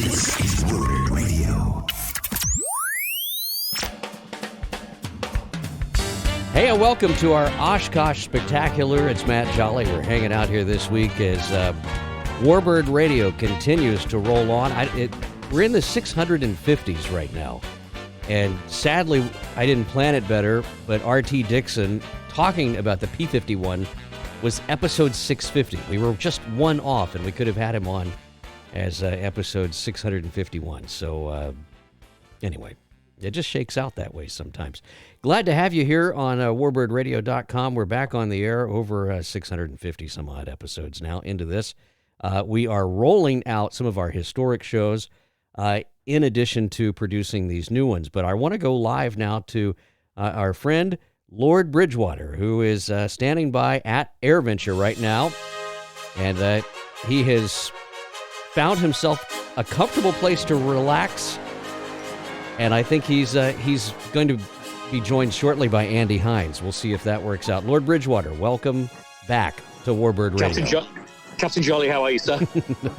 This is Warbird Radio. Hey, and welcome to our Oshkosh Spectacular. It's Matt Jolly. We're hanging out here this week as Warbird Radio continues to roll on. We're in the 650s right now. And sadly, I didn't plan it better, but R.T. Dixon talking about the P-51 was episode 650. We were just one off, and we could have had him on as episode 651. So anyway, it just shakes out that way sometimes. Glad to have you here on warbirdradio.com. We're back on the air over 650 some odd episodes now into this. We are rolling out some of our historic shows in addition to producing these new ones. But I want to go live now to our friend Lord Bridgewater, who is standing by at AirVenture right now. And he has found himself a comfortable place to relax. And I think he's going to be joined shortly by Andy Heins. We'll see if that works out. Lord Bridgewater, welcome back to Warbird Radio. Captain Jolly, how are you, sir?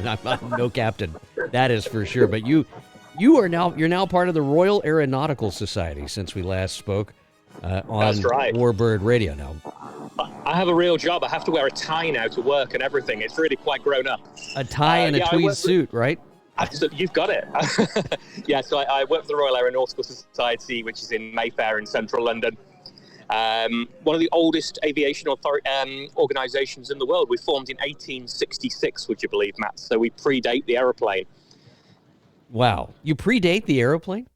I'm no captain, that is for sure. But you're now part of the Royal Aeronautical Society since we last spoke on That's right. Warbird Radio. Now, I have a real job. I have to wear a tie now to work and everything. It's really quite grown up. A tie and a tweed suit, right? Absolutely, you've got it. Yeah, so I work for the Royal Aeronautical Society, which is in Mayfair in central London. One of the oldest aviation organisations in the world. We formed in 1866, would you believe, Matt? So we predate the aeroplane. Wow. You predate the aeroplane?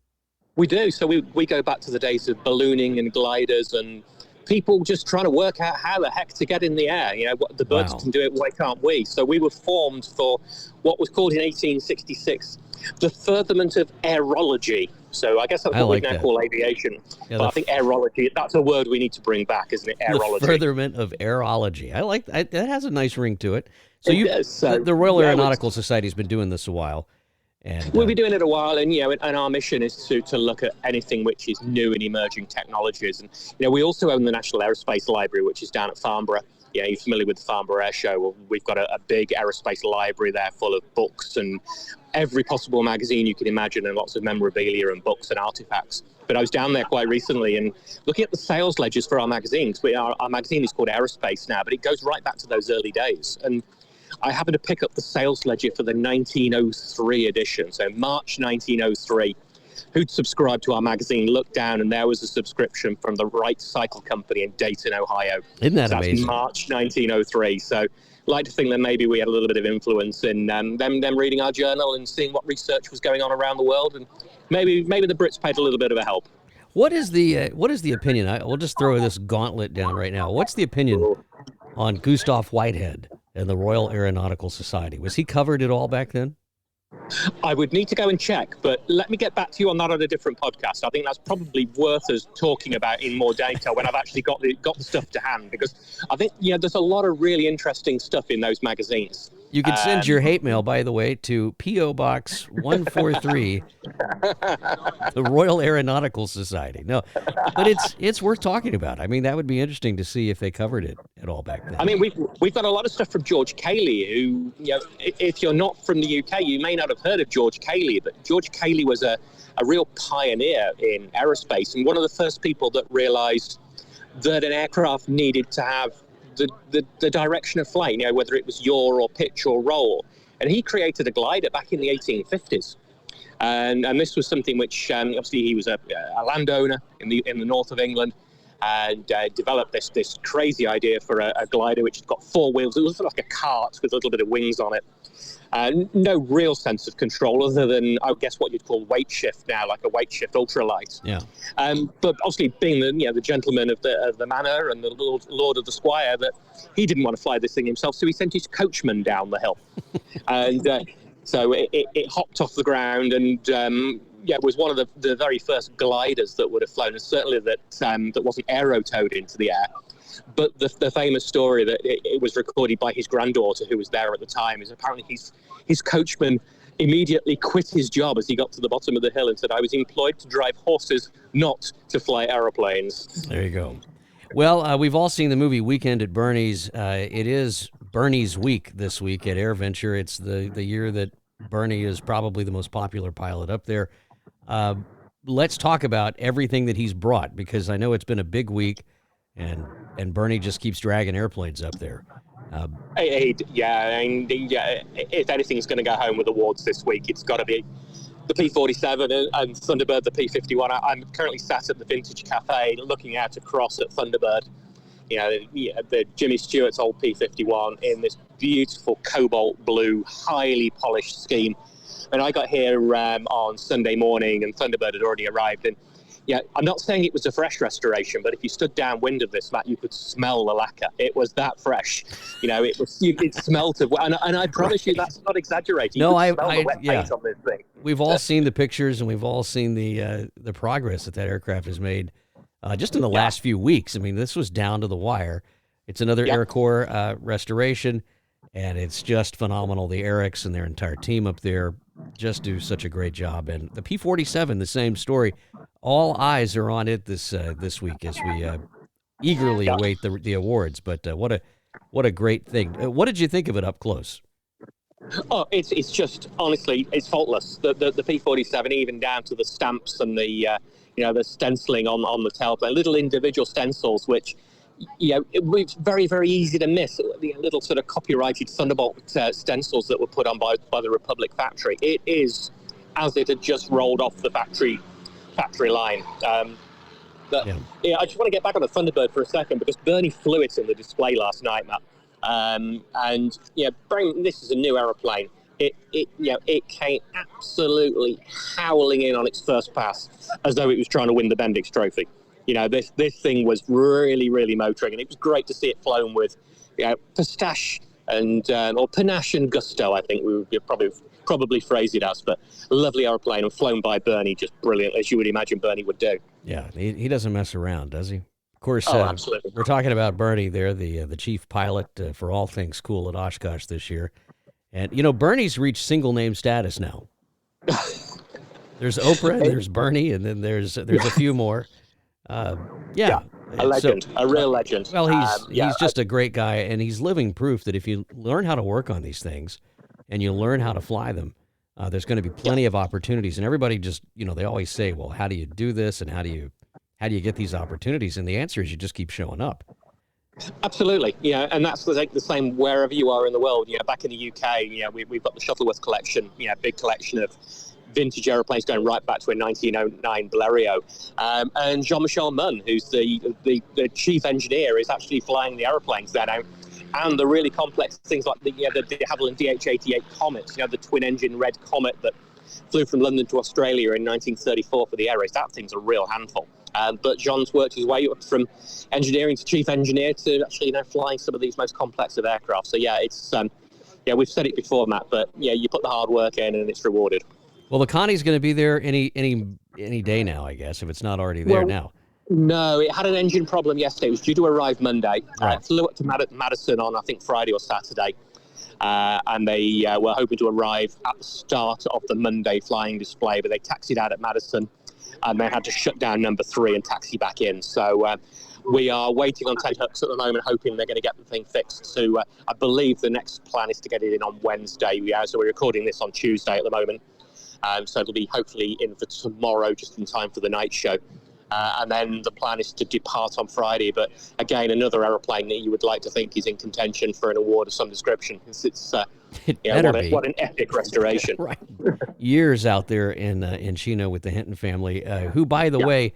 We do. So we go back to the days of ballooning and gliders and people just trying to work out how the heck to get in the air. You know, what the birds can do it, why can't we? So we were formed for what was called in 1866 the furtherment of aerology. So I guess that's what we now call aviation. Yeah, but I think aerology, that's a word we need to bring back, isn't it? Aerology. The furtherment of aerology. I like that. That has a nice ring to it. So the Royal Aeronautical Society has been doing this a while. And, we'll be doing it a while, and and our mission is to look at anything which is new and emerging technologies. And we also own the National Aerospace Library, which is down at Farnborough. Yeah, you're familiar with the Farnborough Air Show. Well, we've got a big aerospace library there full of books and every possible magazine you can imagine, and lots of memorabilia and books and artifacts. But I was down there quite recently and looking at the sales ledgers for our magazines. Our magazine is called Aerospace now, but it goes right back to those early days. And I happened to pick up the sales ledger for the 1903 edition, so March 1903. Who'd subscribed to our magazine looked down, and there was a subscription from the Wright Cycle Company in Dayton, Ohio. Isn't that amazing? That's March 1903. So I'd like to think that maybe we had a little bit of influence in them reading our journal and seeing what research was going on around the world, and maybe the Brits paid a little bit of a help. What is the opinion? We'll just throw this gauntlet down right now. What's the opinion on Gustav Whitehead and the Royal Aeronautical Society? Was he covered at all back then? I would need to go and check, but let me get back to you on that on a different podcast. I think that's probably worth us talking about in more detail when I've actually got the stuff to hand, because I think there's a lot of really interesting stuff in those magazines. You can send your hate mail, by the way, to P.O. Box 143, the Royal Aeronautical Society. No, but it's worth talking about. I mean, that would be interesting to see if they covered it at all back then. I mean, we've got a lot of stuff from George Cayley, who, if you're not from the UK, you may not have heard of George Cayley, but George Cayley was a real pioneer in aerospace and one of the first people that realized that an aircraft needed to have the direction of flight, whether it was yaw or pitch or roll. And he created a glider back in the 1850s. And this was something which, obviously, he was a landowner in the north of England and developed this crazy idea for a glider which had got four wheels. It was like a cart with a little bit of wings on it. No real sense of control other than, I guess, what you'd call weight shift now, like a weight shift ultralight. Yeah. But obviously, being the gentleman of the manor and the lord of the squire, that he didn't want to fly this thing himself, so he sent his coachman down the hill, and so it hopped off the ground and. It was one of the very first gliders that would have flown, and certainly that wasn't aero-towed into the air. But the famous story that it was recorded by his granddaughter, who was there at the time, is apparently his coachman immediately quit his job as he got to the bottom of the hill and said, "I was employed to drive horses, not to fly aeroplanes." There you go. Well, we've all seen the movie Weekend at Bernie's. It is Bernie's week this week at AirVenture. It's the year that Bernie is probably the most popular pilot up there. Let's talk about everything that he's brought, because I know it's been a big week, and Bernie just keeps dragging airplanes up there. If anything's going to go home with awards this week, it's got to be the P-47 and Thunderbird, the P-51. I'm currently sat at the Vintage Cafe looking out across at Thunderbird. The Jimmy Stewart's old P-51 in this beautiful cobalt blue, highly polished scheme. And I got here on Sunday morning, and Thunderbird had already arrived. And I'm not saying it was a fresh restoration, but if you stood downwind of this, Matt, you could smell the lacquer. It was that fresh. It smelt of, and I promise you, that's not exaggerating. No, you could smell the wet paint on this thing. We've all seen the pictures, and we've all seen the progress that aircraft has made just in the last few weeks. I mean, this was down to the wire. It's another Air Corps restoration, and it's just phenomenal. The Erics and their entire team up there just do such a great job. And the P-47, the same story. All eyes are on it this week as we eagerly await the awards. But what a great thing! What did you think of it up close? Oh, it's just, honestly, it's faultless. The P-47, even down to the stamps and the the stenciling on the tailplane, little individual stencils, which it's very, very easy to miss. The little sort of copyrighted Thunderbolt stencils that were put on by the Republic factory. It is as it had just rolled off the factory line. I just want to get back on the Thunderbird for a second, because Bernie flew it in the display last night, Matt. This is a new aeroplane. It came absolutely howling in on its first pass, as though it was trying to win the Bendix Trophy. This thing was really, really motoring, and it was great to see it flown with pistache and or panache and gusto, I think we would probably phrase it as. But a lovely aeroplane, and flown by Bernie, just brilliant, as you would imagine Bernie would do. Yeah, he doesn't mess around, does he? Of course, absolutely. We're talking about Bernie there, the chief pilot for all things cool at Oshkosh this year. And, Bernie's reached single name status now. There's Oprah, and there's Bernie, and then there's a few more. A legend, a real legend. Well, he's just a great guy, and he's living proof that if you learn how to work on these things and you learn how to fly them, there's going to be plenty of opportunities. And everybody just, they always say, well, how do you do this, and how do you get these opportunities? And the answer is you just keep showing up. Absolutely, and that's the same wherever you are in the world. Back in the UK, we've got the Shuttleworth collection, big collection of vintage aeroplanes going right back to a 1909 Blériot. And Jean-Michel Munn, who's the chief engineer, is actually flying the aeroplanes there now. And the really complex things like the de Havilland DH-88 Comet, the twin-engine red Comet that flew from London to Australia in 1934 for the Air Race. That thing's a real handful. But John's worked his way up from engineering to chief engineer to actually flying some of these most complex of aircraft. So it's we've said it before, Matt, but you put the hard work in and it's rewarded. Well, the Connie's going to be there any day now, I guess, if it's not already there now. No, it had an engine problem yesterday. It was due to arrive Monday. Right. Flew up to Madison on, I think, Friday or Saturday. And they were hoping to arrive at the start of the Monday flying display, but they taxied out at Madison, and they had to shut down number 3 and taxi back in. So we are waiting on Ted Hooks at the moment, hoping they're going to get the thing fixed. So I believe the next plan is to get it in on Wednesday. So we're recording this on Tuesday at the moment. So it'll be hopefully in for tomorrow, just in time for the night show. And then the plan is to depart on Friday. But again, another aeroplane that you would like to think is in contention for an award of some description. What an epic restoration. Right. Years out there in Chino with the Hinton family, who, by the way,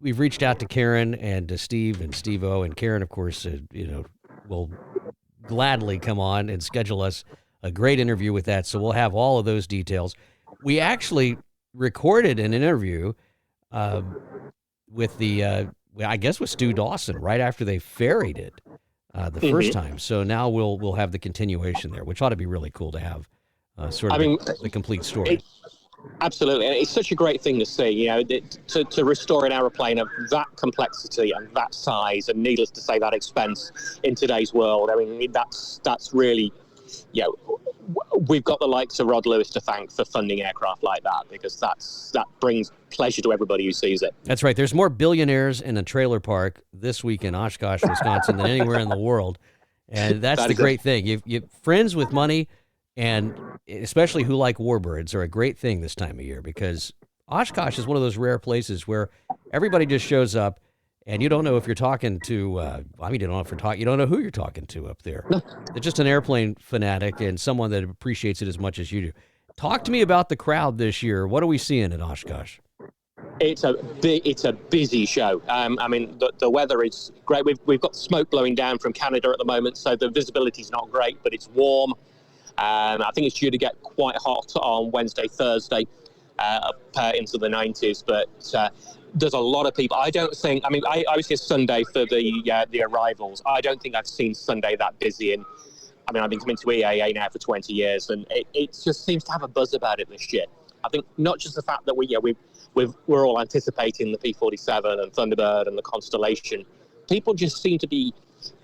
we've reached out to Karen and to Steve and Steve-O. And Karen, of course, will gladly come on and schedule us a great interview with that. So we'll have all of those details. We actually recorded an interview with with Stu Dawson right after they ferried it the first time. So now we'll have the continuation there, which ought to be really cool to have the complete story. Absolutely. And it's such a great thing to see, to restore an aeroplane of that complexity and that size, and needless to say, that expense in today's world. I mean, that's really, we've got the likes of Rod Lewis to thank for funding aircraft like that, because that brings pleasure to everybody who sees it. That's right. There's more billionaires in a trailer park this week in Oshkosh, Wisconsin than anywhere in the world. And that's the great thing. You friends with money and especially who like warbirds, are a great thing this time of year, because Oshkosh is one of those rare places where everybody just shows up, and you don't know if you're talking to, you don't know if you don't know who you're talking to up there. They're just an airplane fanatic and someone that appreciates it as much as you do. Talk to me about the crowd this year. What are we seeing at Oshkosh? It's a busy show. The weather is great. We've got smoke blowing down from Canada at the moment, so the visibility is not great, but it's warm. I think it's due to get quite hot on Wednesday, Thursday, up into the 90s. But there's a lot of people. I was here Sunday for the arrivals. I don't think I've seen Sunday that busy. I've been coming to EAA now for 20 years, and it just seems to have a buzz about it this year. I think not just the fact that we're all anticipating the P-47 and Thunderbird and the Constellation. People just seem to be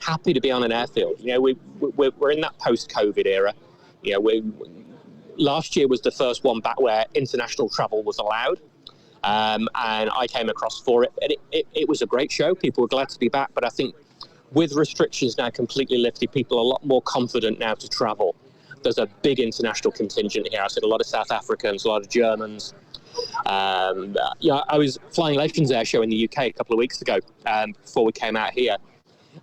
happy to be on an airfield. We're in that post-COVID era. Last year was the first one back where international travel was allowed, and I came across for it. And it was a great show. People were glad to be back, but I think with restrictions now completely lifted, people are a lot more confident now to travel. There's a big international contingent here. I said a lot of South Africans, a lot of Germans. I was flying Legends Air Show in the UK a couple of weeks ago before we came out here.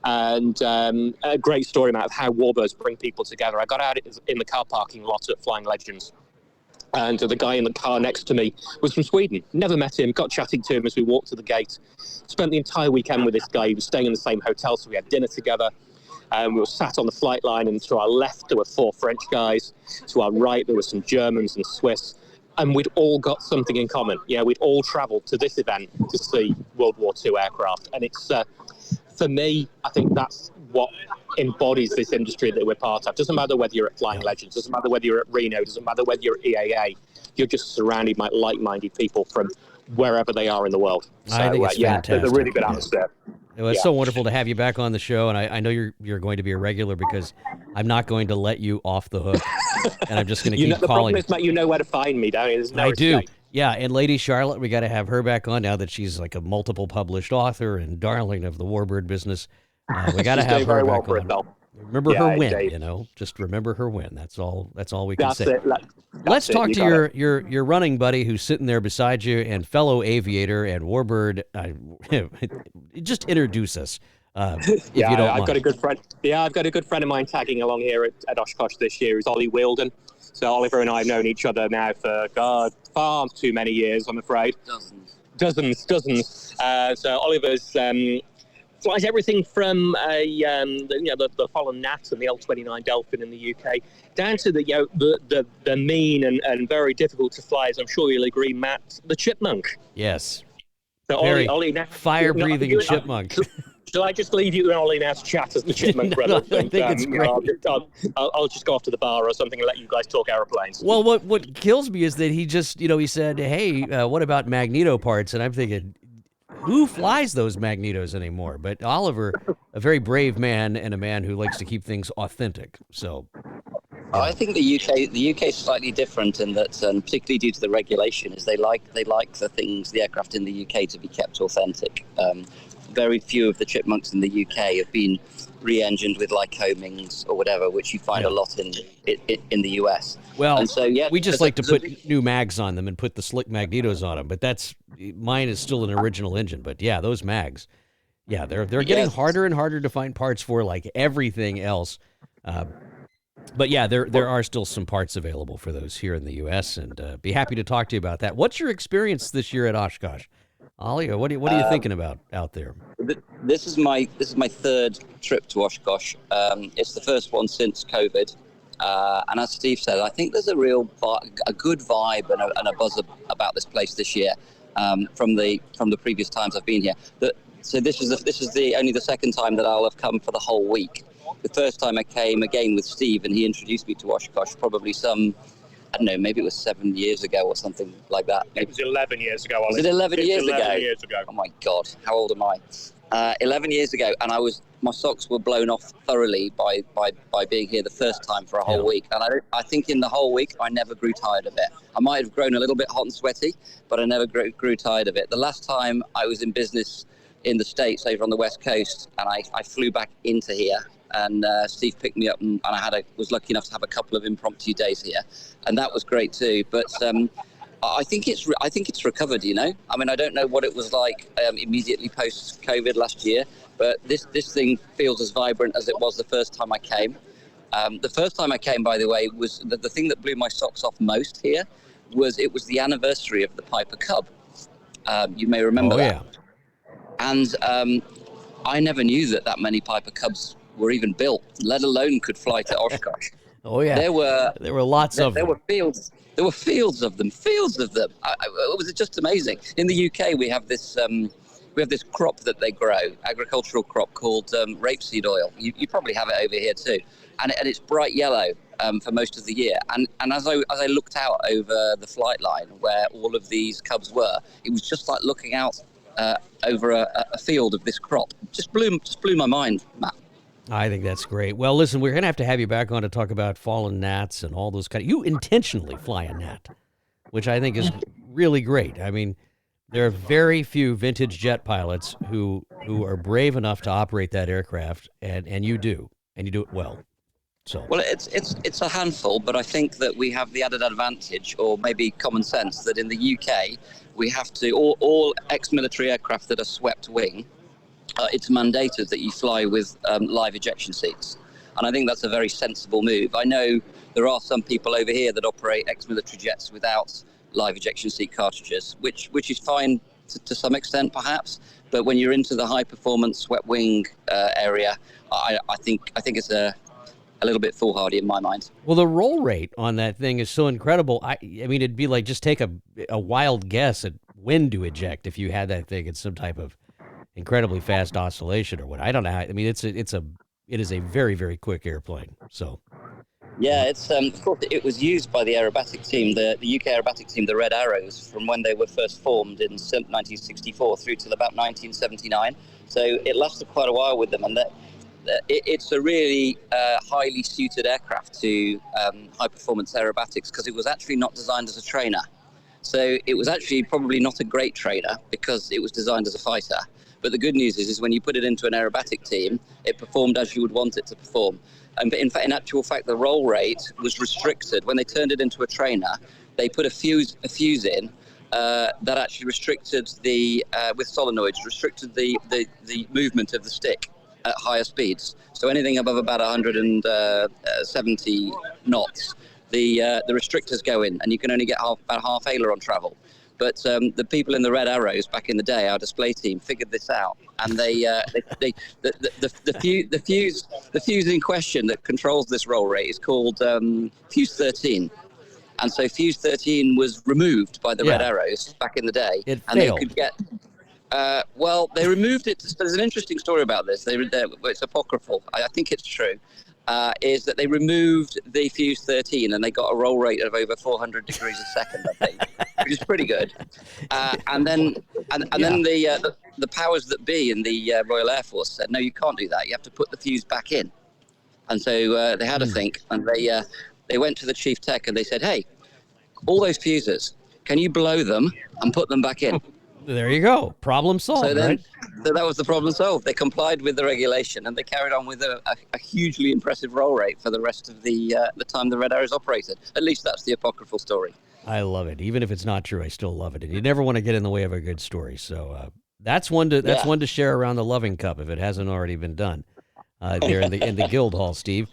And a great story about how Warbirds bring people together. I got out in the car parking lot at Flying Legends, and the guy in the car next to me was from Sweden. Never met him, got chatting to him as we walked to the gate. Spent the entire weekend with this guy. He was staying in the same hotel, so we had dinner together. We were sat on the flight line, and to our left there were 4 French guys. To our right there were some Germans and Swiss. And we'd all got something in common. We'd all travelled to this event to see World War II aircraft. And it's, for me, I think that's what embodies this industry that we're part of. Doesn't matter whether you're at Flying Legends, doesn't matter whether you're at Reno, doesn't matter whether you're at EAA. You're just surrounded by like-minded people from wherever they are in the world. So, I think it's fantastic. There's a really good atmosphere. Well, it's so wonderful to have you back on the show, and I know you're going to be a regular, because I'm not going to let you off the hook, and I'm just going to keep calling. The problem is, Matt, you know where to find me, don't you? There's no I escape. do. Yeah, and Lady Charlotte, we got to have her back on now that she's like a multiple published author and darling of the warbird business. We got to have her back on. Remember her win, indeed. Just remember her win. That's all we can say. Let's talk to your running buddy who's sitting there beside you, and fellow aviator and warbird. Just introduce us, if you don't mind. I've got a good friend. Yeah, I've got a good friend of mine tagging along here at Oshkosh this year. Is Oliver Wheeldon. So Oliver and I have known each other now for far too many years, I'm afraid. Dozens. So Oliver's flies everything from the Holland Gnat and the L-29 Delphin in the UK down to the mean and very difficult to fly, as I'm sure you'll agree, Matt, the Chipmunk. Yes. So Ollie now, fire-breathing chipmunk. Shall I just leave you and Ollie now to chat as the Chipmunk brothers? I think it's great. I'll just go off to the bar or something and let you guys talk airplanes. Well, what kills me is that he just, he said, hey, what about magneto parts? And I'm thinking, who flies those magnetos anymore? But Oliver, a very brave man and a man who likes to keep things authentic. So, I think the UK is slightly different in that, particularly due to the regulation, is they like the aircraft in the UK to be kept authentic. Very few of the Chipmunks in the UK have been re-engined with Lycomings or whatever, which you find a lot in the US. Well, and so, we just like to put new mags on them and put the slick magnetos on them, but mine is still an original engine. But yeah, those mags, they're getting harder and harder to find parts for, like everything else. But yeah, there are still some parts available for those here in the US, and be happy to talk to you about that. What's your experience this year at Oshkosh? Ollie, what are you thinking about out there? This is my third trip to Oshkosh. It's the first one since COVID, and as Steve said, I think there's a good vibe and a buzz about this place this year from the previous times I've been here. So this is only the second time that I'll have come for the whole week. The first time I came again with Steve, and he introduced me to Oshkosh probably I don't know, maybe it was 7 years ago or something like that. It was 11 years ago, Ollie. Was it 11 years ago? 11 years ago. Oh my God, how old am I? 11 years ago, and my socks were blown off thoroughly by being here the first time for a whole week. And I think in the whole week, I never grew tired of it. I might have grown a little bit hot and sweaty, but I never grew tired of it. The last time I was in business in the States over on the West Coast, and I flew back into here, and Steve picked me up, and was lucky enough to have a couple of impromptu days here, and that was great too. But I think it's recovered. You know, I mean, I don't know what it was like immediately post COVID last year, but this thing feels as vibrant as it was the first time I came. The first time I came, by the way, was the thing that blew my socks off most here was the anniversary of the Piper Cub. You may remember that. Yeah. And I never knew that many Piper Cubs were even built, let alone could fly to Oshkosh. Oh yeah, there were lots of them. There were fields. There were fields of them. It was just amazing. In the UK, we have this crop that they grow, agricultural crop called rapeseed oil. You probably have it over here too, and it's bright yellow for most of the year. And as I looked out over the flight line where all of these cubs were, it was just like looking out over a field of this crop. Just blew my mind, Matt. I think that's great. Well, listen, we're going to have you back on to talk about fallen gnats and all those kind of... You intentionally fly a gnat, which I think is really great. I mean, there are very few vintage jet pilots who are brave enough to operate that aircraft, and you do it well. So. Well, it's a handful, but I think that we have the added advantage, or maybe common sense, that in the UK, we have to... All ex-military aircraft that are swept wing, it's mandated that you fly with live ejection seats. And I think that's a very sensible move. I know there are some people over here that operate ex-military jets without live ejection seat cartridges, which is fine to some extent, perhaps. But when you're into the high-performance swept wing area, I think it's a little bit foolhardy in my mind. Well, the roll rate on that thing is so incredible. I mean, it'd be like just take a wild guess at when to eject if you had that thing in some type of incredibly fast oscillation or what. I don't know. I mean, it is a very, very quick airplane. So. Yeah, it's of course it was used by the aerobatic team, the UK aerobatic team, the Red Arrows, from when they were first formed in 1964 through till about 1979. So it lasted quite a while with them, and it's a really highly suited aircraft to high performance aerobatics because it was actually not designed as a trainer. So it was actually probably not a great trainer because it was designed as a fighter. But the good news is when you put it into an aerobatic team, it performed as you would want it to perform. But in actual fact, the roll rate was restricted. When they turned it into a trainer, they put a fuse in that actually restricted with solenoids, restricted the movement of the stick at higher speeds. So anything above about 170 knots, the restrictors go in, and you can only get about half aileron travel. But the people in the Red Arrows back in the day, our display team, figured this out, and the fuse in question that controls this roll rate is called fuse 13, and so fuse 13 was removed by the Red Arrows back in the day, and failed. They could get. They removed it. There's an interesting story about this. It's apocryphal. I think it's true. Is that they removed the fuse 13 and they got a roll rate of over 400 degrees a second, I think, which is pretty good. And then the powers that be in the Royal Air Force said, no, you can't do that. You have to put the fuse back in. And so they had a think, and they went to the chief tech and they said, hey, all those fuses, can you blow them and put them back in? There you go. Problem solved, so right? So that was the problem solved. They complied with the regulation, and they carried on with a hugely impressive roll rate for the rest of the time the Red Arrows operated. At least that's the apocryphal story. I love it. Even if it's not true, I still love it. And you never want to get in the way of a good story. So that's one to share around the loving cup if it hasn't already been done there in the guild hall, Steve.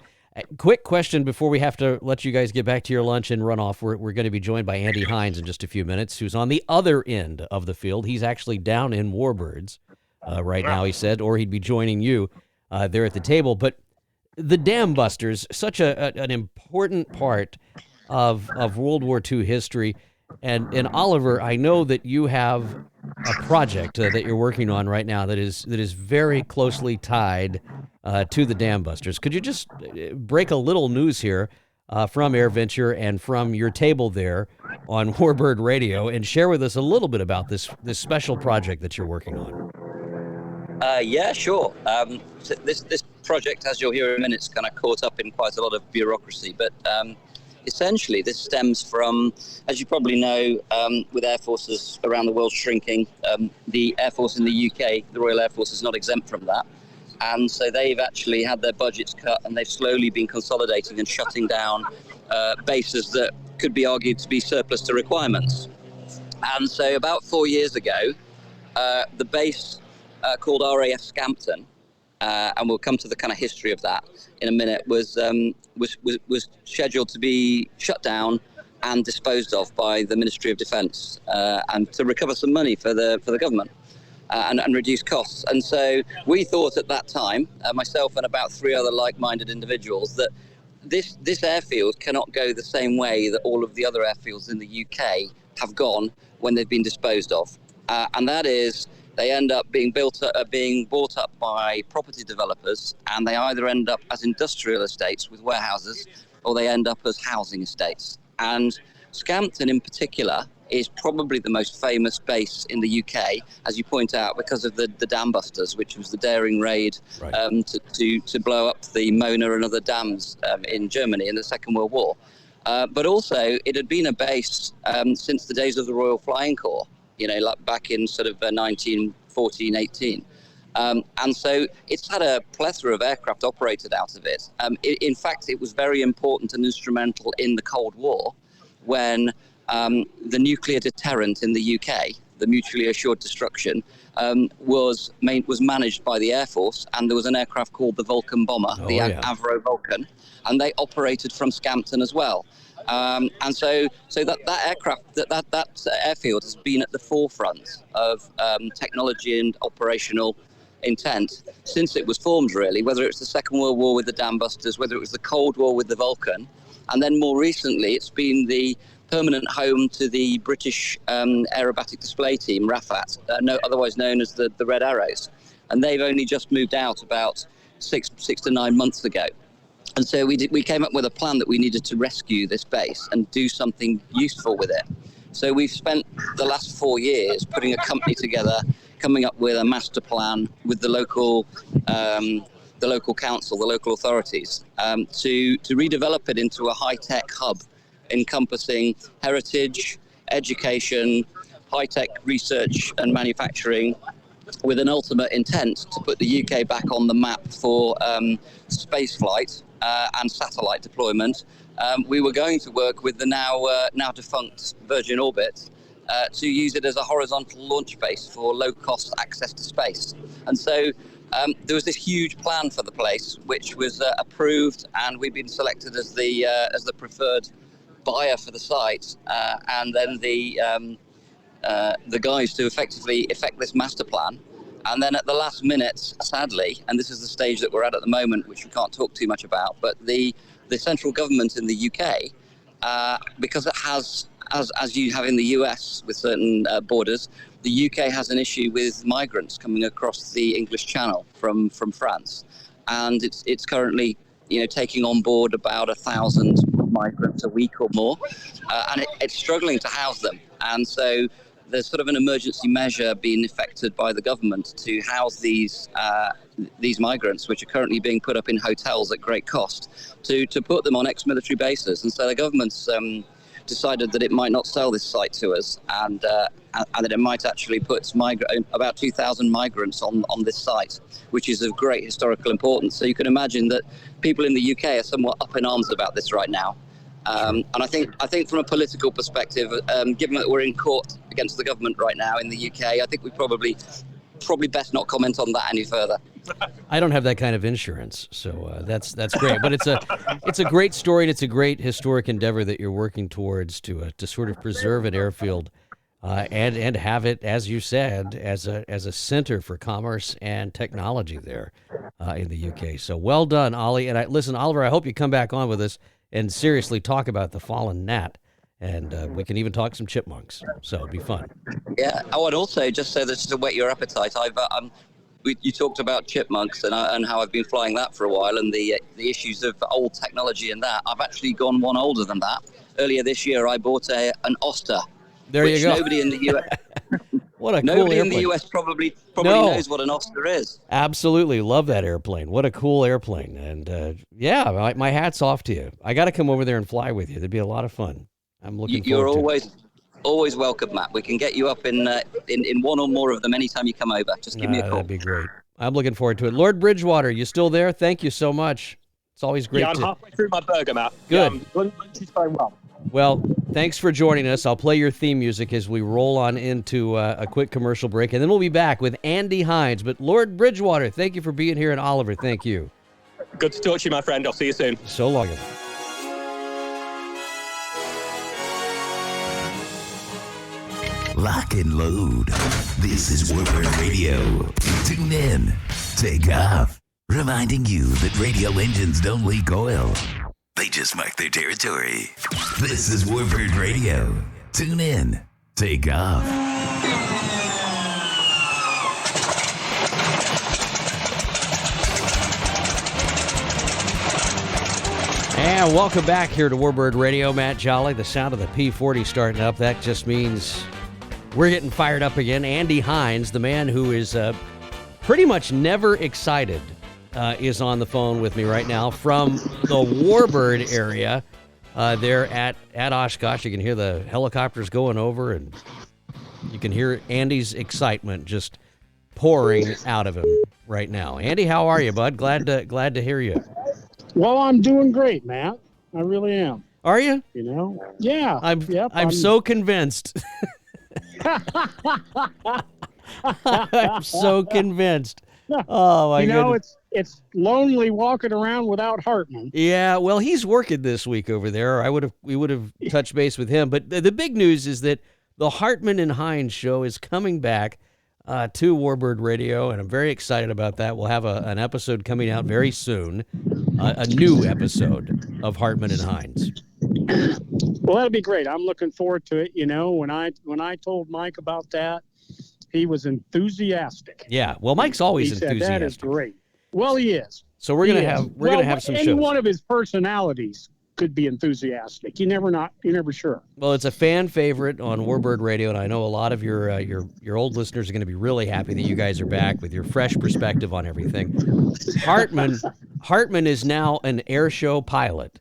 Quick question before we have to let you guys get back to your lunch and run off. We're going to be joined by Andy Heins in just a few minutes, who's on the other end of the field. He's actually down in Warbirds right now, he said, or he'd be joining you there at the table. But the dam busters, such an important part of World War II history. And Oliver, I know that you have a project that you're working on right now that is very closely tied to the dam busters. Could you just break a little news here from AirVenture and from your table there on Warbird Radio and share with us a little bit about this special project that you're working on? Yeah, sure. So this project, as you'll hear in a minute, is kind of caught up in quite a lot of bureaucracy, but essentially, this stems from, as you probably know, with air forces around the world shrinking, the Air Force in the UK, the Royal Air Force, is not exempt from that. And so they've actually had their budgets cut, and they've slowly been consolidating and shutting down bases that could be argued to be surplus to requirements. And so about 4 years ago, the base called RAF Scampton, and we'll come to the kind of history of that in a minute, was scheduled to be shut down and disposed of by the Ministry of Defence, and to recover some money for the government. And reduce costs. And so we thought at that time, myself and about 3 other like-minded individuals, that this airfield cannot go the same way that all of the other airfields in the UK have gone when they've been disposed of. And that is, they end up being bought up by property developers, and they either end up as industrial estates with warehouses, or they end up as housing estates. And Scampton in particular is probably the most famous base in the UK, as you point out, because of the dam busters, which was the daring raid to blow up the Mona and other dams in Germany in the Second World War. But also, it had been a base since the days of the Royal Flying Corps, like back in sort of 1914, 18. And so it's had a plethora of aircraft operated out of it. In fact, it was very important and instrumental in the Cold War when the nuclear deterrent in the UK, the mutually assured destruction, was managed by the Air Force, and there was an aircraft called the Vulcan bomber, Avro Vulcan, and they operated from Scampton as well. And so that aircraft, that airfield has been at the forefront of technology and operational intent since it was formed, really, whether it was the Second World War with the dam busters, whether it was the Cold War with the Vulcan, and then more recently it's been the permanent home to the British aerobatic display team, RAFAT, otherwise known as the Red Arrows. And they've only just moved out about six to 9 months ago. And so we came up with a plan that we needed to rescue this base and do something useful with it. So we've spent the last 4 years putting a company together, coming up with a master plan with the local council, the local authorities, to redevelop it into a high-tech hub encompassing heritage, education, high-tech research and manufacturing, with an ultimate intent to put the UK back on the map for space flight and satellite deployment. We were going to work with the now defunct Virgin Orbit to use it as a horizontal launch base for low-cost access to space. And so there was this huge plan for the place, which was approved, and we've been selected as the preferred buyer for the site, and then the guys to effectively effect this master plan. And then at the last minute, sadly, and this is the stage that we're at the moment, which we can't talk too much about, but the central government in the UK, because it has, as you have in the US with certain borders, the UK has an issue with migrants coming across the English Channel from France, and it's currently taking on board about 1,000 migrants a week or more, and it's struggling to house them. And so there's sort of an emergency measure being effected by the government to house these migrants, which are currently being put up in hotels at great cost, to put them on ex-military bases. And so the government's decided that it might not sell this site to us, and that it might actually put about 2,000 migrants on this site, which is of great historical importance. So you can imagine that people in the UK are somewhat up in arms about this right now. And I think from a political perspective, given that we're in court against the government right now in the UK, I think we probably best not comment on that any further. I don't have that kind of insurance, so that's great. But it's a great story, and it's a great historic endeavor that you're working towards to sort of preserve an airfield and have it, as you said, as a center for commerce and technology there in the UK. So well done, Ollie. And listen, Oliver, I hope you come back on with us and seriously talk about the fallen gnat, and we can even talk some chipmunks. So it'll be fun. Yeah. Oh, and also, just so this to whet your appetite, you talked about chipmunks and how I've been flying that for a while, and the issues of old technology and that. I've actually gone one older than that. Earlier this year, I bought an Oster. There you go. Nobody in the US. What a Nobody cool in the airplane. US probably knows what an Oster is. Absolutely. Love that airplane. What a cool airplane. And my hat's off to you. I got to come over there and fly with you. That'd be a lot of fun. I'm looking You're forward to it. always welcome, Matt. We can get you up in one or more of them anytime you come over. Just give me a call. That'd be great. I'm looking forward to it. Lord Bridgewater, you still there? Thank you so much. It's always great. Yeah, I'm halfway through my burger, Matt. Good. Lunch is going well. Well, thanks for joining us. I'll play your theme music as we roll on into a quick commercial break, and then we'll be back with Andy Heins. But Lord Bridgewater, thank you for being here, and Oliver, thank you. Good to talk to you, my friend. I'll see you soon. So long. Lock and load. This is Warbird Radio. Tune in. Take off. Reminding you that radio engines don't leak oil. They just mark their territory. This is Warbird Radio. Tune in. Take off. And welcome back here to Warbird Radio. Matt Jolly, the sound of the P-40 starting up. That just means we're getting fired up again. Andy Heins, the man who is pretty much never excited, is on the phone with me right now from the Warbird area there at Oshkosh. You can hear the helicopters going over, and you can hear Andy's excitement just pouring out of him right now. Andy, how are you, bud? Glad to hear you. Well, I'm doing great, Matt. I really am. Are you? You know? Yeah. I'm so convinced. I'm so convinced. Oh my goodness. It's lonely walking around without Hartman. Yeah, well, he's working this week over there. We would have touched base with him. But the big news is that the Hartman and Heins show is coming back to Warbird Radio, and I'm very excited about that. We'll have an episode coming out very soon, a new episode of Hartman and Heins. Well, that'll be great. I'm looking forward to it. You know, when I told Mike about that, he was enthusiastic. Yeah, well, Mike's always enthusiastic. That is great. Well, he is. So we're gonna have some shows. Any one of his personalities could be enthusiastic. You're never sure. Well, it's a fan favorite on Warbird Radio, and I know a lot of your old listeners are going to be really happy that you guys are back with your fresh perspective on everything. Hartman is now an air show pilot.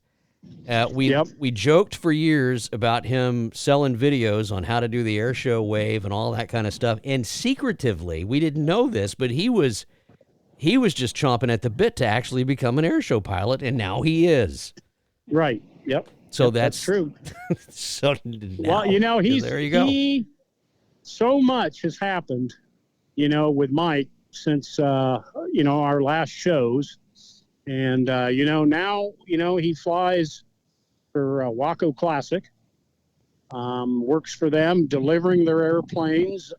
We joked for years about him selling videos on how to do the air show wave and all that kind of stuff, and secretively, we didn't know this, but he was just chomping at the bit to actually become an air show pilot, and now he is. Right. Yep. So that's true. So well, you know, there you go. So much has happened, you know, with Mike since our last shows, and now he flies for Waco Classic. Works for them, delivering their airplanes,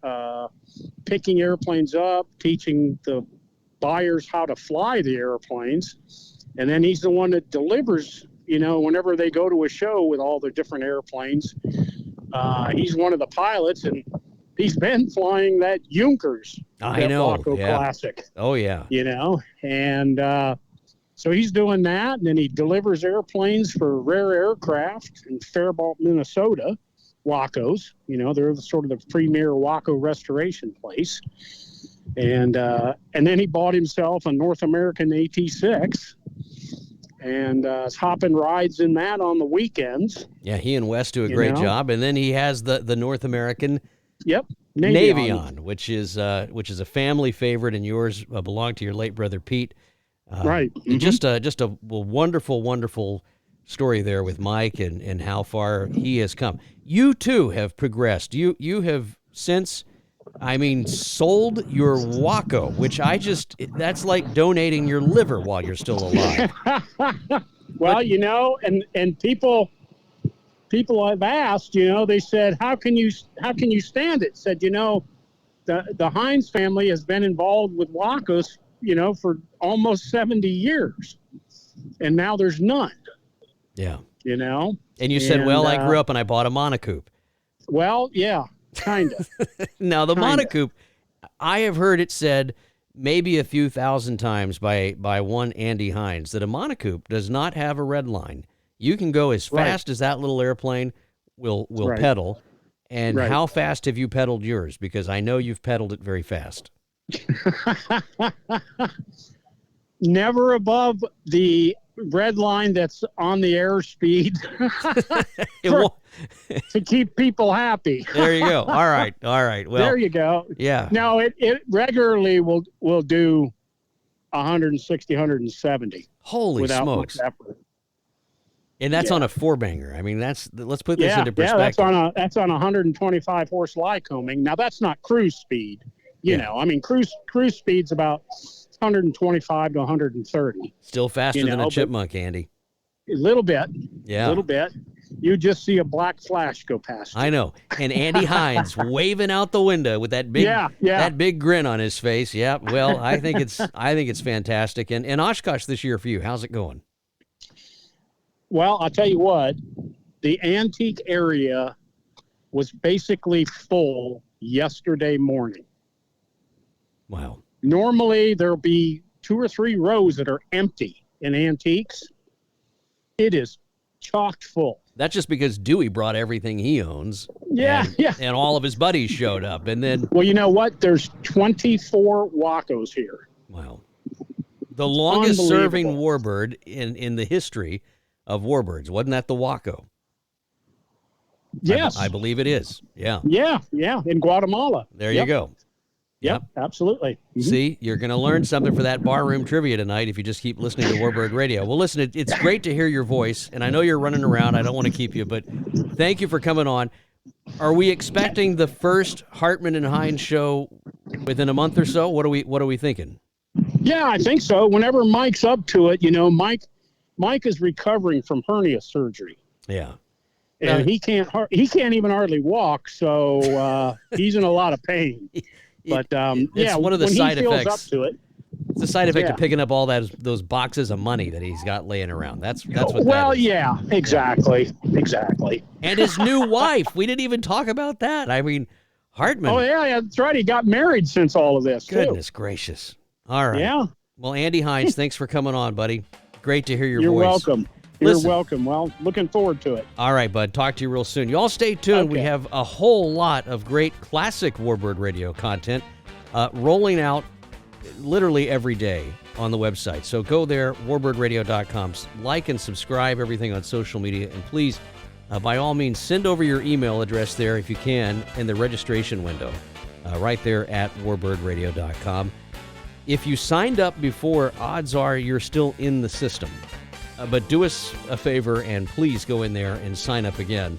picking airplanes up, teaching the buyers how to fly the airplanes, and then he's the one that delivers. You know, whenever they go to a show with all the different airplanes, he's one of the pilots, and he's been flying that Junkers. I know. Waco Classic. Oh, yeah. You know, and so he's doing that, and then he delivers airplanes for Rare Aircraft in Faribault, Minnesota, Wacos. You know, they're sort of the premier Waco restoration place. And then he bought himself a North American AT-6. And is hopping rides in that on the weekends. Yeah, he and Wes do a great job. And then he has the North American Navion, which is a family favorite, and yours belonged to your late brother Pete. Right. Mm-hmm. Just a wonderful, wonderful story there with Mike and how far he has come. You too have progressed. You have since, sold your Waco, which that's like donating your liver while you're still alive. Well, and people I've asked, they said, how can you stand it? Said, the Heins family has been involved with Wacos, for almost 70 years, and now there's none. Yeah. And you said, well, I grew up and I bought a monocoop. Well, yeah. Kind of. Now, the monocoop, I have heard it said maybe a few thousand times by one Andy Heins that a monocoop does not have a red line. You can go as fast as that little airplane will pedal. And how fast have you pedaled yours? Because I know you've pedaled it very fast. never above the red line that's on the airspeed to keep people happy. There you go. All right. Well, there you go. Yeah. No, it regularly will do 160, 170. Holy without smokes. much effort. And that's on a 4-banger. I mean, let's put this into perspective. Yeah, that's on 125 horse Lycoming. Now that's not cruise speed. You know, I mean, cruise speed's about 125 to 130. Still faster than a chipmunk, Andy. A little bit. Yeah. A little bit. You just see a black flash go past. I know. And Andy Heins waving out the window with that big that big grin on his face. Yeah. Well, I think it's fantastic. And Oshkosh this year for you, how's it going? Well, I'll tell you what, the antique area was basically full yesterday morning. Wow. Normally, there'll be 2 or 3 rows that are empty in antiques. It is chock full. That's just because Dewey brought everything he owns. Yeah. And all of his buddies showed up. And then... Well, you know what? There's 24 Wacos here. Wow. The longest serving warbird in the history of warbirds. Wasn't that the Waco? Yes. I believe it is. Yeah. Yeah. In Guatemala. There you go. Yep, absolutely. Mm-hmm. See, you're going to learn something for that barroom trivia tonight if you just keep listening to Warbird Radio. Well, listen, it's great to hear your voice, and I know you're running around. I don't want to keep you, but thank you for coming on. Are we expecting the first Hartman and Heins show within a month or so? What are we thinking? Yeah, I think so. Whenever Mike's up to it, Mike is recovering from hernia surgery. Yeah. And he can't even hardly walk, so he's in a lot of pain. But it's one of the side effects. Up to it, it's the side effect of picking up all those boxes of money that he's got laying around. That's what. Well, that is. Yeah, exactly. And his new wife. We didn't even talk about that. I mean, Hartman. Oh yeah, that's right. He got married since all of this. Goodness gracious! All right. Yeah. Well, Andy Heins, thanks for coming on, buddy. Great to hear your You're voice. Welcome. You're welcome. Well, looking forward to it. All right, bud. Talk to you real soon. You all stay tuned. Okay. We have a whole lot of great classic Warbird Radio content rolling out literally every day on the website. So go there, warbirdradio.com. Like and subscribe everything on social media. And please, by all means, send over your email address there if you can in the registration window right there at warbirdradio.com. If you signed up before, odds are you're still in the system. But do us a favor and please go in there and sign up again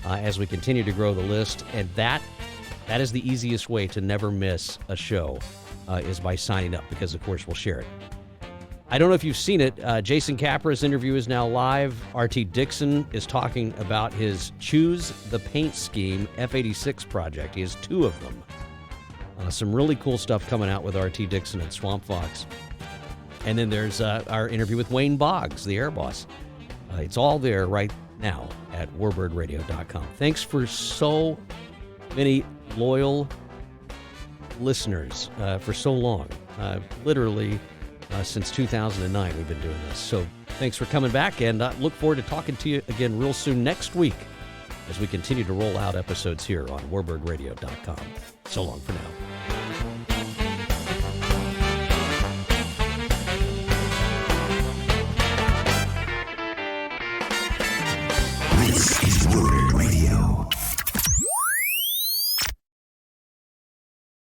as we continue to grow the list. And that is the easiest way to never miss a show is by signing up because, of course, we'll share it. I don't know if you've seen it. Jason Capra's interview is now live. R.T. Dixon is talking about his Choose the Paint Scheme F-86 project. He has 2 of them. Some really cool stuff coming out with R.T. Dixon and Swamp Fox. And then there's our interview with Wayne Boggs, the air boss. It's all there right now at warbirdradio.com. Thanks for so many loyal listeners for so long. Literally since 2009 we've been doing this. So thanks for coming back, and look forward to talking to you again real soon next week as we continue to roll out episodes here on warbirdradio.com. So long for now.